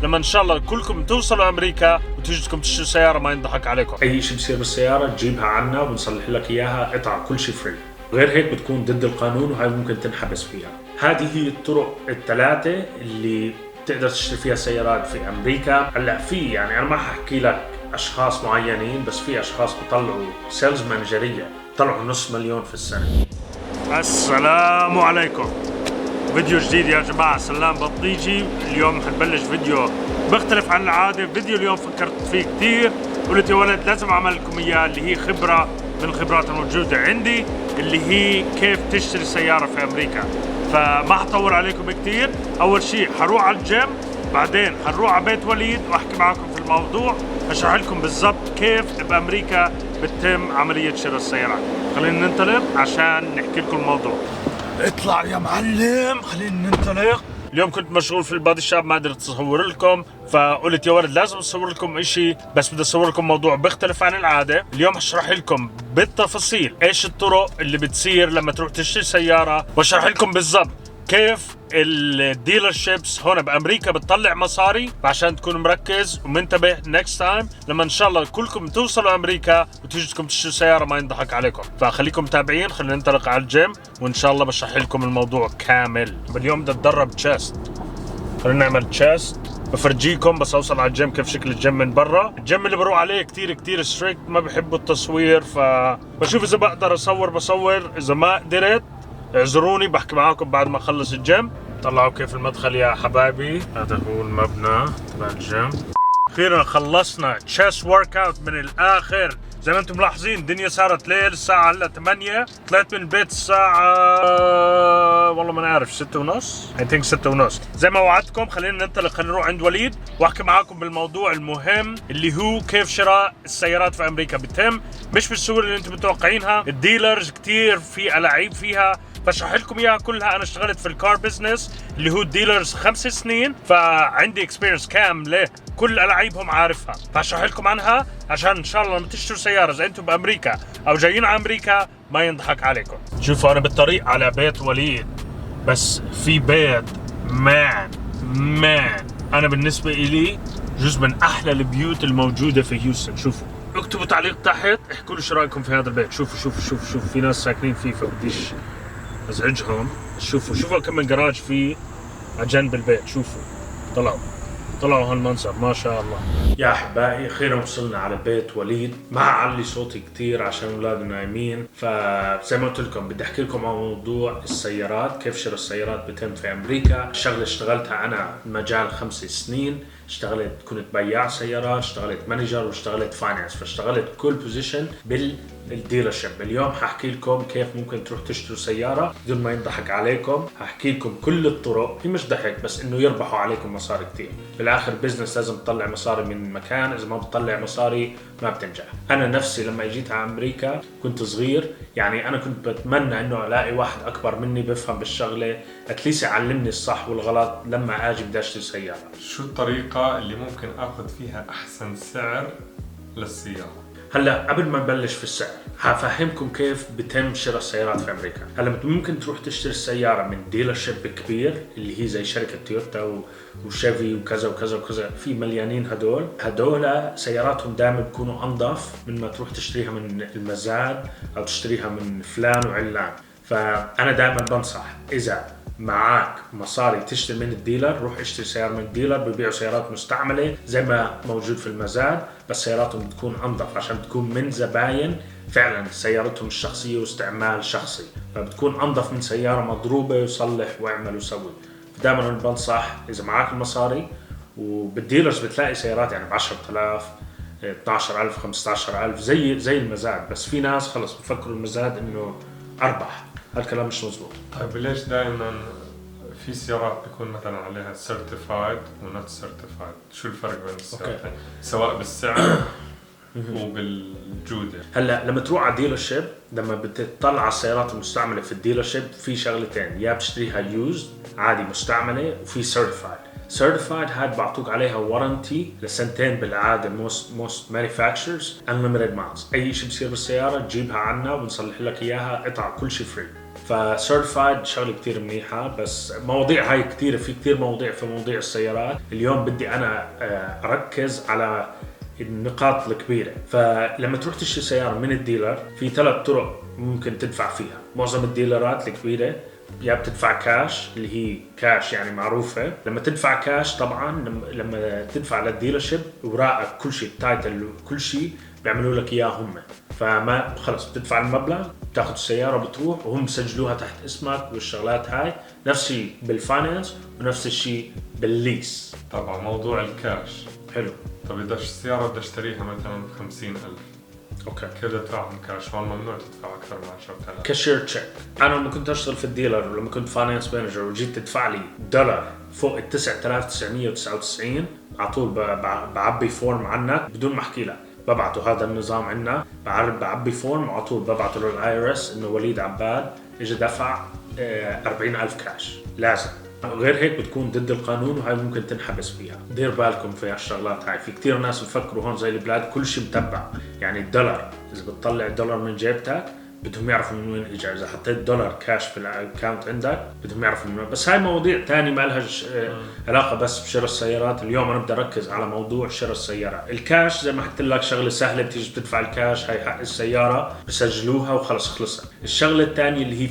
لما ان شاء الله كلكم توصلوا امريكا وتجدكم تشتروا سياره ما ينضحك عليكم. اي شيء بصير بالسياره تجيبها عنا وبنصلح لك اياها قطع، كل شيء فري. غير هيك بتكون ضد القانون وهي ممكن تنحبس فيها. هذه هي الطرق الثلاثه اللي تقدر تشتري فيها سيارات في امريكا. هلا في يعني انا ما ححكي لك اشخاص معينين، بس في اشخاص بيطلعوا سيلز مانجريه طلعوا $500,000 في السنه. السلام عليكم، فيديو جديد يا جماعه. سلام بطيجي. اليوم حنبلش فيديو مختلف عن العاده. فيديو اليوم فكرت فيه كثير، قلت يا ولد لازم اعمل لكم اياه، اللي هي خبره من الخبرات الموجوده عندي، اللي هي كيف تشتري سياره في امريكا. فما حطول عليكم كثير. اول شيء حروح على الجيم، بعدين حنروح على بيت وليد واحكي معكم في الموضوع، اشرح لكم بالضبط كيف بامريكا بتتم عمليه شراء السيارات. خلينا ننطلق عشان نحكي لكم الموضوع. اطلع يا معلم، خلينا ننطلق. اليوم كنت مشغول في البادي شاب، ما قدرت اصور لكم، فقلت يا ولد لازم اصور لكم اشي، بس بدي اصور لكم موضوع بيختلف عن العاده. اليوم هشرح لكم بالتفاصيل ايش الطرق اللي بتصير لما تروح تشتري سياره، واشرح لكم بالضبط كيف الديلر شيبس هون بامريكا بتطلع مصاري، عشان تكون مركز ومنتبه نكست تايم لما ان شاء الله كلكم توصلوا امريكا وتجدكم تشتروا سياره ما ينضحك عليكم. فخليكم متابعين، خلينا ننطلق على الجيم وان شاء الله بشرح لكم الموضوع كامل. اليوم بدي اتدرب تشيست، خلينا نعمل تشيست. بفرجيكم بس اوصل على الجيم كيف شكل الجيم من برا. الجيم اللي بروح عليه كتير ستريكت، ما بحبوا التصوير، فبشوف اذا بقدر اصور بصور، اذا ما قدرت اعذروني. بحكي معاكم بعد ما اخلص الجيم. طلعوا كيف المدخل يا حبايبي، هذا هو المبنى تبع الجيم. اخيرا خلصنا تشيست ورك اوت من الاخر. زي ما انتم ملاحظين الدنيا صارت ليل، الساعة هلا 8. طلعت من البيت الساعة والله ما نعرف 6:30 I think 6:30. زي ما وعدتكم خلينا ننطلق، خلينا نروح عند وليد واحكي معاكم بالموضوع المهم اللي هو كيف شراء السيارات في امريكا بيتم. مش بالسهولة اللي انتم متوقعينها. الديلرز كتير في ألاعيب فيها، بشرح لكم اياها كلها. انا اشتغلت في الكار بزنس اللي هو الديلرز 5 سنين، فعندي اكسبيرينس كامله، كل ألاعيبهم عارفها، فاشرح لكم عنها عشان ان شاء الله لما تشتروا سياره اذا انتم بامريكا او جايين على امريكا ما ينضحك عليكم. شوفوا انا بالطريق على بيت وليد، بس في بيت مان انا بالنسبه الي جزء من احلى البيوت الموجوده في هيوستن. شوفوا، اكتبوا تعليق تحت احكوا لي شو رايكم في هذا البيت. شوفوا في ناس ساكنين فيه، فبديش ازعجهم. شوفوا كم من جراج فيه على جنب البيت. شوفوا طلعوا هالمنظر ما شاء الله. يا احبائي اخيرا وصلنا على بيت وليد. ما اعلي صوتي كثير عشان اولادنا نايمين، فزي ما قلت لكم بدي احكي لكم عن موضوع السيارات، كيف شراء السيارات بتم في امريكا. شغله اشتغلتها انا مجال 5 سنين. كنت بياع سيارات، اشتغلت مانجر، واشتغلت فاينانس، فاشتغلت كل بوزيشن بالديلرشيب. اليوم حاحكي لكم كيف ممكن تروح تشتروا سياره بدون ما ينضحك عليكم. حاحكي لكم كل الطرق، هي مش ضحك بس انه يربحوا عليكم مصاري كثير. بالاخر بزنس لازم تطلع مصاري من مكان، اذا ما بتطلع مصاري ما بتنجح. انا نفسي لما جيت على امريكا كنت صغير، يعني انا كنت بتمنى انه الاقي واحد اكبر مني بفهم بالشغله، اتليس يعلمني الصح والغلط لما اجي بدي اشتري سياره. شو الطريقة اللي ممكن اخذ فيها احسن سعر للسيارة؟ هلا قبل ما نبلش في السعر هفهمكم كيف بتم شراء السيارات في امريكا. هلا ممكن تروح تشتري السياره من ديلر شيب كبير اللي هي زي شركه تويوتا وشيفي وكذا وكذا وكذا، في مليانين. هدول سياراتهم دائما بيكونوا انظف من ما تروح تشتريها من المزاد او تشتريها من فلان وعلان. فانا دائما بنصح اذا معك مصاري تشتري من الديلر، روح اشتري سيارة من الديلر. ببيعوا سيارات مستعملة زي ما موجود في المزاد، بس سياراتهم بتكون انظف عشان تكون من زباين فعلا سيارتهم الشخصية واستعمال شخصي، فبتكون انظف من سيارة مضروبة وصلح واعمل وسوي. دائما بنصح اذا معك المصاري، وبالديلرز بتلاقي سيارات يعني ب10,000 12,000 15,000 زي المزاد، بس في ناس خلص بفكروا المزاد انه اربح. هالكلام مش مزبوط. طيب ليش دائما في سيارات بيكون مثلا عليها سيرتيفايد ونوت سيرتيفايد؟ شو الفرق بين السيارتين سواء بالسعر وبالجودة؟ هلا لما تروح على ديلر شيب، لما بتطلع على السيارات المستعملة في الديلر شيب في شغلتين، يا بتشتريها يوزد عادي مستعملة، وفي سيرتيفايد هاد بعطوك عليها وارنتي لسنتين بالعاده. most manufacturers unlimited miles. اي شيء بصير بالسياره تجيبها عنا وبنصلح لك اياها قطع، كل شيء فري. فسيرتيفايد شغله كتير منيحه. بس مواضيع هاي كتير، في كتير مواضيع في مواضيع السيارات. اليوم بدي انا اركز على النقاط الكبيرة. فلما تروح تشتري سيارة من الديلر في 3 طرق ممكن تدفع فيها. معظم الديلرات الكبيرة يا بتدفع كاش، اللي هي كاش يعني معروفة. لما تدفع كاش طبعا لما تدفع للديلرشيب وراءك كل شيء، التايتل كل شيء بيعملوا لك اياه هم. فما خلص بتدفع المبلغ، بتاخذ السيارة بتروح وهم بسجلوها تحت اسمك والشغلات هاي. نفس الشيء بالفاينانس ونفس الشيء بالليس. طبعا موضوع الكاش حلو. طب إذا السيارة بدي أشتريها مثلا ب50,000، اوكي، كيف بدي أدفعهم كاش؟ هون ممنوع تدفع أكثر من 10,000. كاشير تشيك. انا لما كنت اشتغل في الديلر ولما كنت فاينانس مانجر وجيت تدفع لي دولار فوق ال 9999 على طول بعبي فورم عنك بدون ما احكي لك. ببعته هذا النظام عندنا، بعبي فورم وعلى طول ببعته للاي ار اس انه وليد عباد اجى دفع 40,000 كاش لازم. غير هيك بتكون ضد القانون وهي ممكن تنحبس فيها. دير بالكم في هالشغلات هاي. في كتير ناس بفكروا هون زي البلاد كل شيء متبع. يعني الدولار اذا بتطلع الدولار من جيبتك بدهم يعرفوا من وين اجى. اذا حطيت دولار كاش في الاكاونت عندك بدهم يعرفوا من وين. بس هاي مواضيع تاني ما لها علاقه بس بشراء السيارات. اليوم انا بدي اركز على موضوع شراء السياره. الكاش زي ما قلت لك شغله سهله، بتيجي بتدفع الكاش، هاي حق السياره بسجلوها وخلص خلصت. الشغله الثانيه اللي هي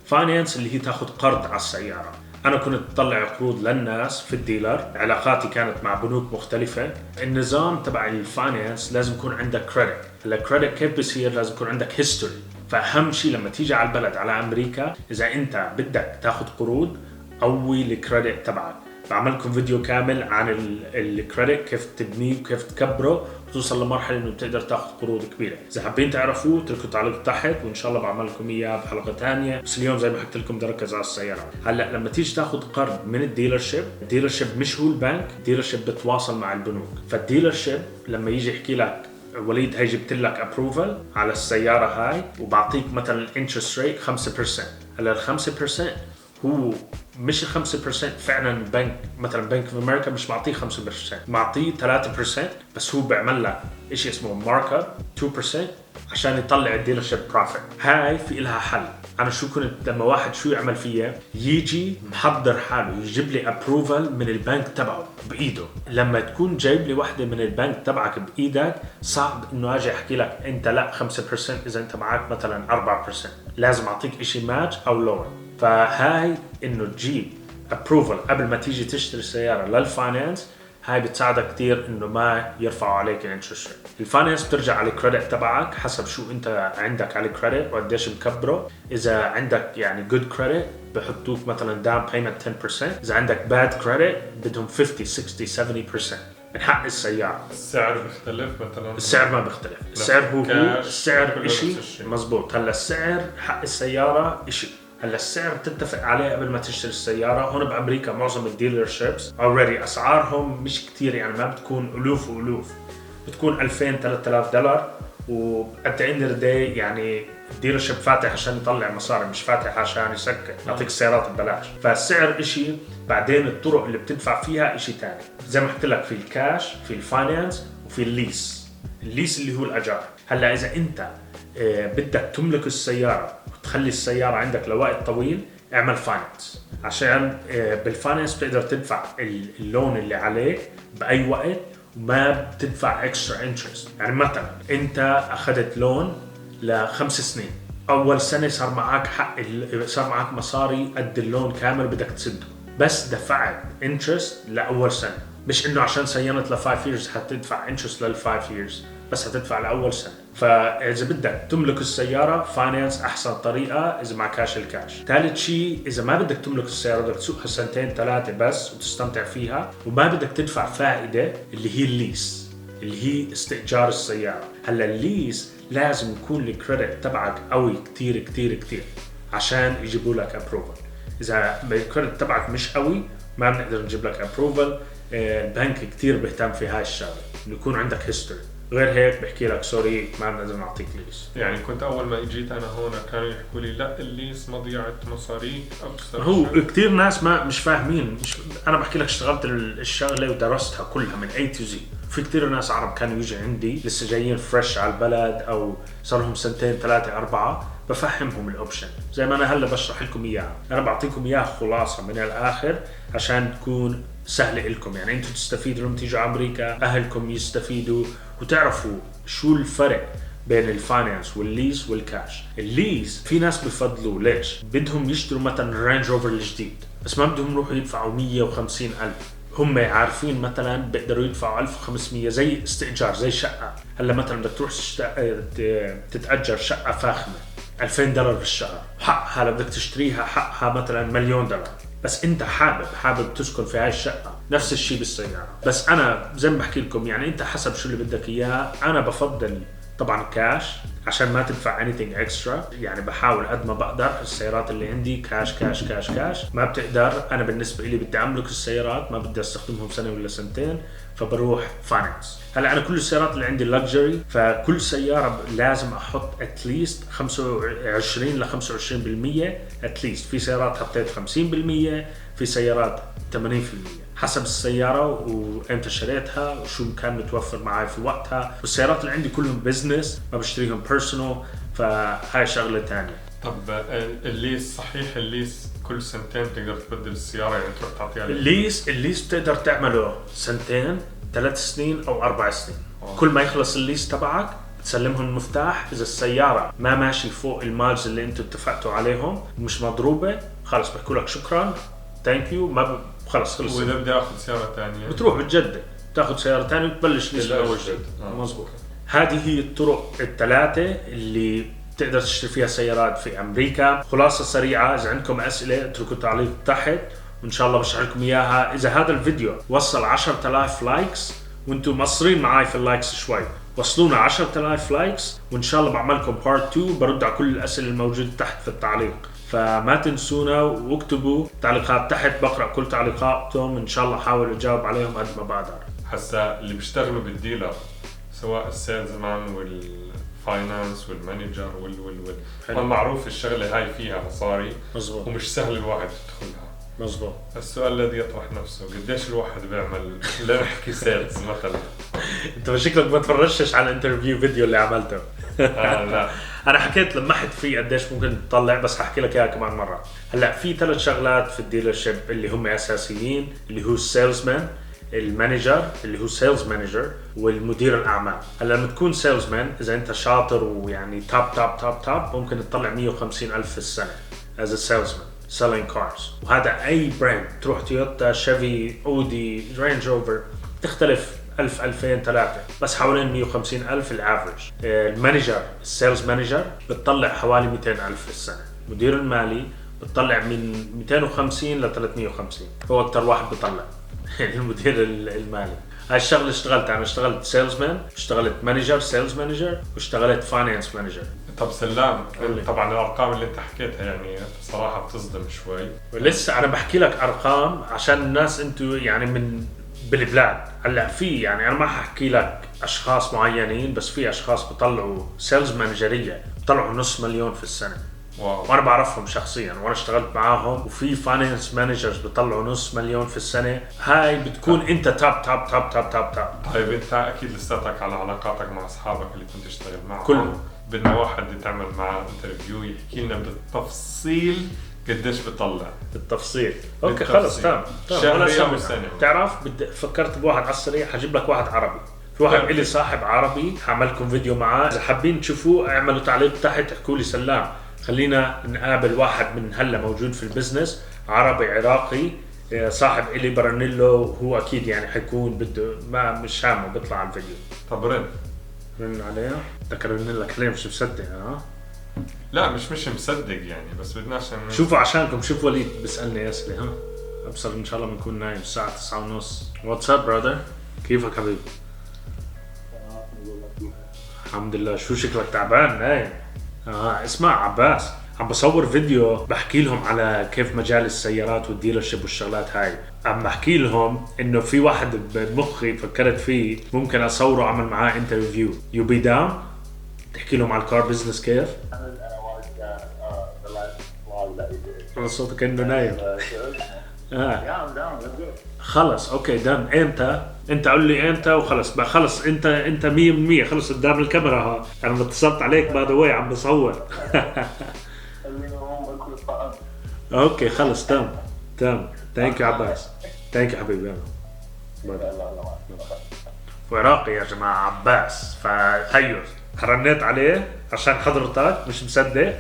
فاينانس اللي هي تاخذ قرض على السياره. أنا كنت أطلع قروض للناس في الديلر، علاقاتي كانت مع بنوك مختلفة. النظام تبع الفاينانس لازم يكون عندك كريدت. الكريدت كيف بصير؟ لازم يكون عندك هيستوري. فأهم شيء لما تيجي على البلد على أمريكا إذا أنت بدك تاخد قروض قوي الكريدت تبعك. بعملكم فيديو كامل عن الكريدت كيف تبنيه وكيف تكبره وتوصل لمرحلة إنه بتقدر تاخد قروض كبيرة. إذا حابين تعرفوه اتركوا تعليق تحت وإن شاء الله بعمل لكم إياه بحلقة تانية. بس اليوم زي ما حكيت لكم بدي أركز على السيارة. هلا لما تيجي تاخد قرض من الديلرشيب مش هو البنك، الديلرشيب بتواصل مع البنوك. فالديلرشيب لما يجي يحكي لك وليد هاي جبت لك ابروفل على السيارة هاي وبعطيك مثلا الانترست ريت 5%. هلا ال 5% هو مش 5% فعلا. بنك مثلا بنك في امريكا مش معطيه 5%، معطيه 3%. بس هو بيعمل لك شيء اسمه مارك اب 2% عشان يطلع الديلرشيب بروفيت. هاي في لها حل. انا شو كنت لما واحد شو يعمل فيها، يجي محضر حاله يجيب لي ابروفل من البنك تبعه بايده. لما تكون جايب لي وحده من البنك تبعك بايدك صعب انه اجي احكي لك انت لا 5% اذا انت معك مثلا 4%. لازم اعطيك شيء ماتش او لون. فهاي انه تجيب ابروفل قبل ما تيجي تشتري سياره للفاينانس هاي بتساعدك كتير انه ما يرفعوا عليك الانترست. الفاينانس بترجع على الكريدت تبعك حسب شو انت عندك على الكريدت وقديش مكبره. اذا عندك يعني جود كريدت بحطوك مثلا داون بيمنت 10%. اذا عندك باد كريدت بدهم 50 60 70% من حق السيارة. السعر بيختلف مثلا؟ السعر ما بيختلف. السعر هو السعر اشي مزبوط. هلا السعر حق السيارة اشي. هلا السعر بتتفق عليه قبل ما تشتري السيارة. هون بأمريكا معظم الديلرشيبس already أسعارهم مش كتير، يعني ما بتكون ألوف وألوف، بتكون 2000-3000 دولار. وقت عند الدي يعني الديلرشيب فاتح عشان يطلع مصاري، مش فاتح عشان يسكر يعطيك السيارات ببلاش. فالسعر اشي، بعدين الطرق اللي بتدفع فيها اشي تاني. زي ما قلت لك في الكاش، في الفاينانس، وفي الليس اللي هو الأجار. هلا إذا أنت بدك تملك السيارة وتخلي السيارة عندك لوقت طويل اعمل فاينانس. عشان بالفاينانس بتقدر تدفع اللون اللي عليك بأي وقت وما بتدفع اكسترا انترست. يعني مثلا انت اخذت لون ل5 سنين، اول سنة صار معك صار معك مصاري قد اللون كامل بدك تسده، بس دفعت انترست لأول سنة. مش انه عشان سينت ل5 years هتدفع انترست لل5 years، بس هتدفع لأول سنة. فإذا بدك تملك السيارة فاينانس أحسن طريقة إذا مع كاش الكاش. ثالث شيء إذا ما بدك تملك السيارة بدك تسوقها 2-3 بس وتستمتع فيها وما بدك تدفع فائدة اللي هي الليس اللي هي استئجار السيارة. هلا الليس لازم يكون الكريدت تبعك قوي كتير كتير كتير عشان يجيبوا لك ابروفل. إذا الكريدت تبعك مش قوي ما بنقدر نجيب لك ابروفل. البنك كتير بيهتم في هاي الشغلة إنه يكون عندك هيستوري. غير هيك بحكي لك سوري ما بنقدر نعطيك ليس. يعني كنت اول ما اجيت انا هون كانوا يحكوا لي لا الليس مضيعه مصاريف اكثر. هو كثير ناس مش فاهمين. انا بحكي لك اشتغلت الشغله ودرستها كلها من A to Z. في كثير ناس عرب كانوا يجي عندي لسه جايين فريش على البلد او صار لهم 2-3-4 بفهمهم الاوبشن زي ما انا هلا بشرح لكم اياها. انا بعطيكم اياها خلاصه من الاخر عشان تكون سهله لكم، يعني انتم تستفيدوا لما تيجوا على امريكا، اهلكم يستفيدوا وتعرفوا شو الفرق بين الفاينانس والليز والكاش. الليز في ناس بفضلوا ليش؟ بدهم يشتروا مثلا رينج روفر الجديد بس ما بدهم يروحوا يدفعوا 150,000. هم عارفين مثلا بيقدروا يدفعوا 1500 زي استئجار زي شقة. هلا مثلا بدك تروح تتأجر شقة فاخمة $2000 بالشهر، حقها لو بدك تشتريها حقها مثلا $1,000,000، بس انت حابب تسكن في هاي الشقة. نفس الشيء بالسيارة. بس انا زي ما بحكي لكم يعني انت حسب شو اللي بدك اياه. انا بفضل طبعا كاش عشان ما تدفع anything extra، يعني بحاول قد ما بقدر. السيارات اللي عندي كاش كاش كاش كاش. ما بتقدر، انا بالنسبة لي بدي املك السيارات، ما بدي استخدمهم سنة ولا سنتين، فبروح فاينانس. هلا انا كل السيارات اللي عندي luxury، فكل سيارة لازم احط at least 25 ل 25% at least. في سيارات حطيت 50%، في سيارات 80%، حسب السيارة وامتى شريتها وشو كان متوفر معي في وقتها. والسيارات اللي عندي كلهم بزنس، ما بشتريهم بيرسونال، فهاي شغلة تانية. طب الليس صحيح، الليس كل سنتين تقدر تبدل السيارة، يعني تروح تعطيها الليس بتقدر تعمله 2 3 سنين أو 4 سنين. كل ما يخلص الليس تبعك تسلمهم المفتاح. إذا السيارة ما ماشي فوق المايلز اللي انتوا اتفقتوا عليهم ومش مضروبة، خلص بحكوا لك شكرا ثانك يو، ما خلص خلص. وإذا بدي أخذ سيارة تانية بتروح بتجدد، تاخذ سيارة تانية وتبلش ليس أول جديد. مظبوط. هذه هي الطرق الثلاثة اللي تقدر تشتري فيها سيارات في أمريكا. خلاصة سريعة، إذا عندكم أسئلة اتركوا تعليق تحت وإن شاء الله بشرح لكم إياها. إذا هذا الفيديو وصل 10,000 لايكس، وانتم مصرين معاي في اللايكس شوي، وصلونا 10,000 لايكس وإن شاء الله بعملكم بارت 2 برد على كل الأسئلة الموجودة تحت في التعليق. فما تنسونا واكتبوا تعليقات تحت، بقرأ كل تعليقاتكم إن شاء الله، حاول أجاوب عليهم قد ما بقدر. هسا اللي بيشتغلوا بالديلر سواء السيلز مان والفاينانس والمانجر معروف الشغلة هاي فيها مصاري. مزبوط. ومش سهل الواحد يدخلها. مزبوط. السؤال الذي يطرح نفسه، قديش الواحد بيعمل لنحكي سيلز مثلا؟ انت بشكلك ما تفرجتش على الانترفيو فيديو اللي عملته. لا انا حكيت لمحت فيه قديش ممكن تطلع، بس هحكي لك اياها كمان مره. هلا في 3 شغلات في الديلرشيب اللي هم اساسيين، اللي هو السيلز مان، المانجر اللي هو سيلز مانجر، والمدير الاعمال. هلا لما تكون سيلز مان، اذا انت شاطر ويعني توب ممكن تطلع 150,000 في السنه as a salesman selling cars. وهذا اي براند، تروح تويوتا، شيفي، اودي، رينج روفر، تختلف 1000 2000 3، بس حوالين 150,000 الافرج. المانجر السيلز مانجر بتطلع حوالي 200,000 في السنه. مدير المالي بتطلع من 250 ل 350، هو اكثر واحد بيطلع المدير المالي. هاي الشغله اشتغلت، انا اشتغلت سيلز مان، اشتغلت مانجر سيلز مانجر، واشتغلت فاينانس مانجر. طب سلام، طبعا الارقام اللي انت حكيتها يعني بصراحه بتصدم شوي. ولسه انا بحكي لك ارقام عشان الناس انتوا يعني من بالبلاد. هلا في يعني انا ما ححكي لك اشخاص معينين، بس في اشخاص بيطلعوا سيلز مانجريه بيطلعوا $500,000 في السنه. واو. وانا بعرفهم شخصيا وانا اشتغلت معاهم. وفي فاينانس مانجرز بيطلعوا $500,000 في السنه. هاي بتكون انت توب. طيب انت اكيد لساتك على علاقاتك مع اصحابك اللي كنت تشتغل معهم كلهم. بدنا واحد تعمل معه انترفيو يحكي لنا بالتفصيل قديش بيطلع. بالتفصيل. اوكي خلص تمام. شهري او سنه. تعرف فكرت بواحد على السريع، حجيب لك واحد عربي. في واحد إلي صاحب عربي، حعملكم فيديو معاه. اذا حابين تشوفوه اعملوا تعليق تحت، احكوا لي سلام خلينا نقابل واحد من هلا موجود في البزنس، عربي عراقي، صاحب إلي برنيلو. هو اكيد يعني حيكون بده ما مش هامه بيطلع على الفيديو. طب رن عليها. بدك ارن لك ليه؟ مش مصدق؟ لا مش مصدق يعني، بس بدنا عشان شوفوا عشانكم. شوف وليد بيسألني اسئله. ابصر ان شاء الله بنكون نايم الساعه 9:30. واتساب برادر، كيفك حبيبي؟ الحمد لله. شو شكلك تعبان نايم؟ اسمع عباس، عم بصور فيديو بحكي لهم على كيف مجال السيارات والديلرشيب والشغلات هاي. عم بحكي لهم انه في واحد بمخي فكرت فيه ممكن اصوره اعمل معاه انترفيو. يو بي داون؟ تحكي لهم على الكار بزنس كيف؟ صوتك انه نايم. خلص اوكي دن. امتى انت قول لي انت وخلص بقى، خلص انت 100% خلص قدام الكاميرا ها. انا اتصلت عليك باي ذا واي عم بصور. اوكي خلص تمام. ثانك يو عباس، ثانك يو حبيبي. يلا وعراقي يا جماعة عباس، فهيو رنيت عليه عشان حضرتك مش مصدق.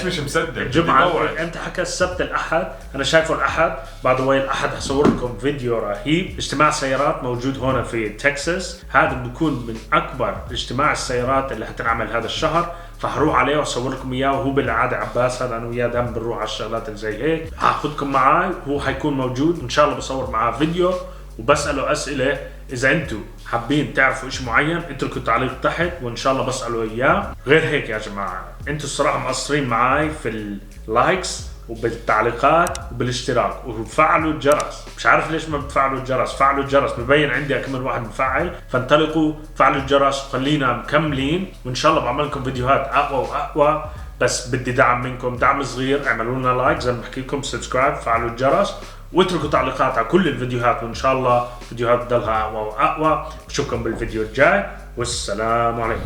مش مصدق. الجمعة انت حكى السبت الاحد، انا شايفه الاحد بعد واي. الاحد هصور لكم فيديو رهيب، اجتماع سيارات موجود هنا في تكساس. هذا بيكون من اكبر اجتماع السيارات اللي هتنعمل هذا الشهر، فهروح عليه واصور لكم اياه. وهو بالعاده عباس هذا انا وياه دائما بنروح على الشغلات اللي زي هيك. هاخذكم معي، هو حيكون موجود ان شاء الله. بصور معاه فيديو وبساله اسئله. اذا انتم حابين تعرفوا شيء معين اتركوا تعليق تحت وان شاء الله بساله اياه. غير هيك يا جماعه انتم الصراحه مقصرين معي في اللايكس وبالتعليقات وبالاشتراك وفعلوا الجرس. مش عارف ليش ما بتفعلوا الجرس. فعلوا الجرس، ببين عندي كم واحد مفعل. فانطلقوا فعلوا الجرس وخلينا مكملين، وان شاء الله بعمل لكم فيديوهات اقوى واقوى. بس بدي دعم منكم، دعم صغير. اعملوا لنا لايك زي ما بحكي لكم، سبسكرايب، فعلوا الجرس واتركوا تعليقات على كل الفيديوهات، وان شاء الله فيديوهات تضلها اقوى واقوى. بشوفكم بالفيديو الجاي، والسلام عليكم.